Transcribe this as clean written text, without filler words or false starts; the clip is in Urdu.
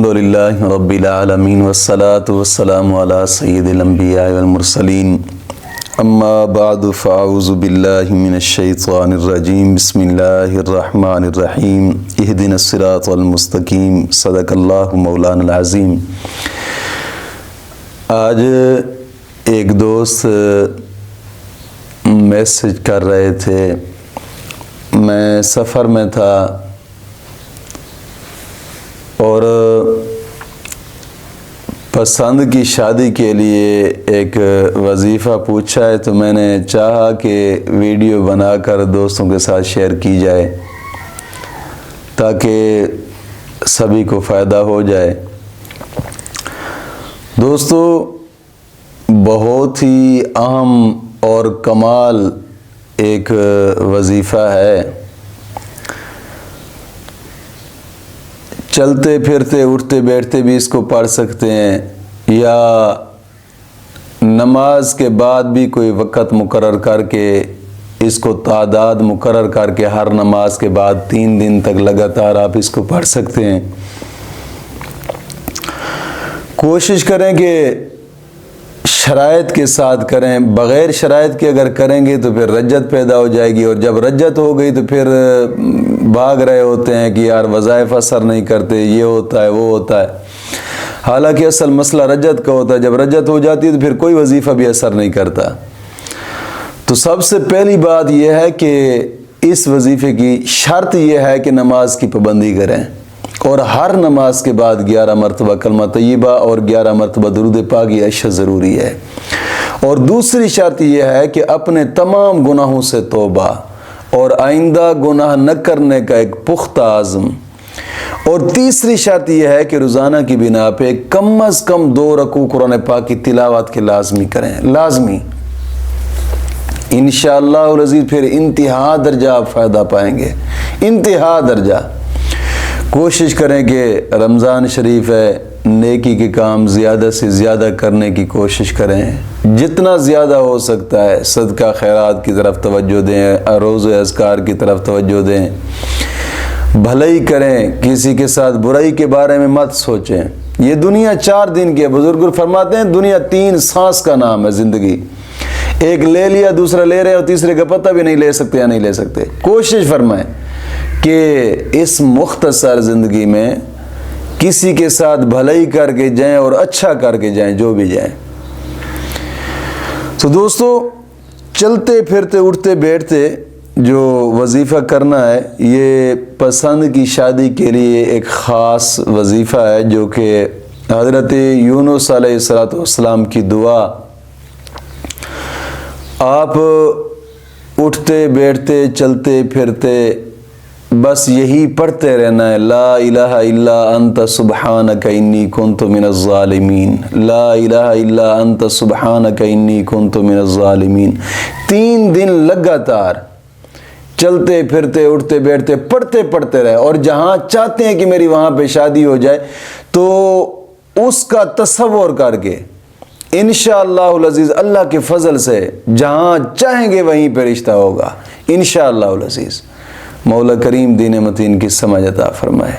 الحمدللہ رب العالمین والصلاة والسلام علی سید الانبیاء والمرسلین اما بعد فاعوذ باللہ من الشیطان الرجیم بسم اللہ الرحمن الرحیم اہدنا الصراط المستقیم صدق اللہ مولانا العظیم۔ آج ایک دوست میسج کر رہے تھے، میں سفر میں تھا اور پسند کی شادی کے لیے ایک وظیفہ پوچھا ہے، تو میں نے چاہا کہ ویڈیو بنا کر دوستوں کے ساتھ شیئر کی جائے تاکہ سبھی کو فائدہ ہو جائے۔ دوستو، بہت ہی اہم اور کمال ایک وظیفہ ہے۔ چلتے پھرتے اٹھتے بیٹھتے بھی اس کو پڑھ سکتے ہیں، یا نماز کے بعد بھی کوئی وقت مقرر کر کے اس کو تعداد مقرر کر کے ہر نماز کے بعد 3 دن تک لگاتار آپ اس کو پڑھ سکتے ہیں۔ کوشش کریں کہ شرائط کے ساتھ کریں، بغیر شرائط کے اگر کریں گے تو پھر رجت پیدا ہو جائے گی، اور جب رجت ہو گئی تو پھر بھاگ رہے ہوتے ہیں کہ یار وظائف اثر نہیں کرتے، یہ ہوتا ہے وہ ہوتا ہے، حالانکہ اصل مسئلہ رجت کا ہوتا ہے۔ جب رجت ہو جاتی ہے تو پھر کوئی وظیفہ بھی اثر نہیں کرتا۔ تو سب سے پہلی بات یہ ہے کہ اس وظیفے کی شرط یہ ہے کہ نماز کی پابندی کریں، اور ہر نماز کے بعد 11 مرتبہ کلمہ طیبہ اور 11 مرتبہ درود پاک یہ اشیاء ضروری ہے۔ اور دوسری شرط یہ ہے کہ اپنے تمام گناہوں سے توبہ اور آئندہ گناہ نہ کرنے کا ایک پختہ عزم۔ اور تیسری شرط یہ ہے کہ روزانہ کی بنا پہ کم از کم 2 رکوع قرآن پاک کی تلاوت کے لازمی کریں، لازمی۔ انشاءاللہ العزیز پھر انتہا درجہ آپ فائدہ پائیں گے، انتہا درجہ۔ کوشش کریں کہ رمضان شریف ہے، نیکی کے کام زیادہ سے زیادہ کرنے کی کوشش کریں، جتنا زیادہ ہو سکتا ہے صدقہ خیرات کی طرف توجہ دیں، روز اذکار کی طرف توجہ دیں، بھلائی کریں، کسی کے ساتھ برائی کے بارے میں مت سوچیں۔ یہ دنیا 4 دن کی ہے، بزرگ فرماتے ہیں دنیا 3 سانس کا نام ہے زندگی، ایک لے لیا دوسرا لے رہے اور تیسرے کا پتہ بھی نہیں لے سکتے یا نہیں لے سکتے۔ کوشش فرمائیں کہ اس مختصر زندگی میں کسی کے ساتھ بھلائی کر کے جائیں اور اچھا کر کے جائیں، جو بھی جائیں۔ تو دوستو، چلتے پھرتے اٹھتے بیٹھتے جو وظیفہ کرنا ہے، یہ پسند کی شادی کے لیے ایک خاص وظیفہ ہے، جو کہ حضرت یونس علیہ السلام کی دعا۔ آپ اٹھتے بیٹھتے چلتے پھرتے بس یہی پڑھتے رہنا ہے، لا الہ الا انت سبحانک انی کنت من الظالمین، لا الہ الا انت سبحانک انی کنت من الظالمین۔ 3 دن لگاتار چلتے پھرتے اٹھتے بیٹھتے پڑھتے رہے، اور جہاں چاہتے ہیں کہ میری وہاں پہ شادی ہو جائے تو اس کا تصور کر کے انشاءاللہ العزیز اللہ کے فضل سے جہاں چاہیں گے وہیں پہ رشتہ ہوگا انشاءاللہ العزیز۔ مولا کریم دین متین کی سمجھ عطا فرمائے۔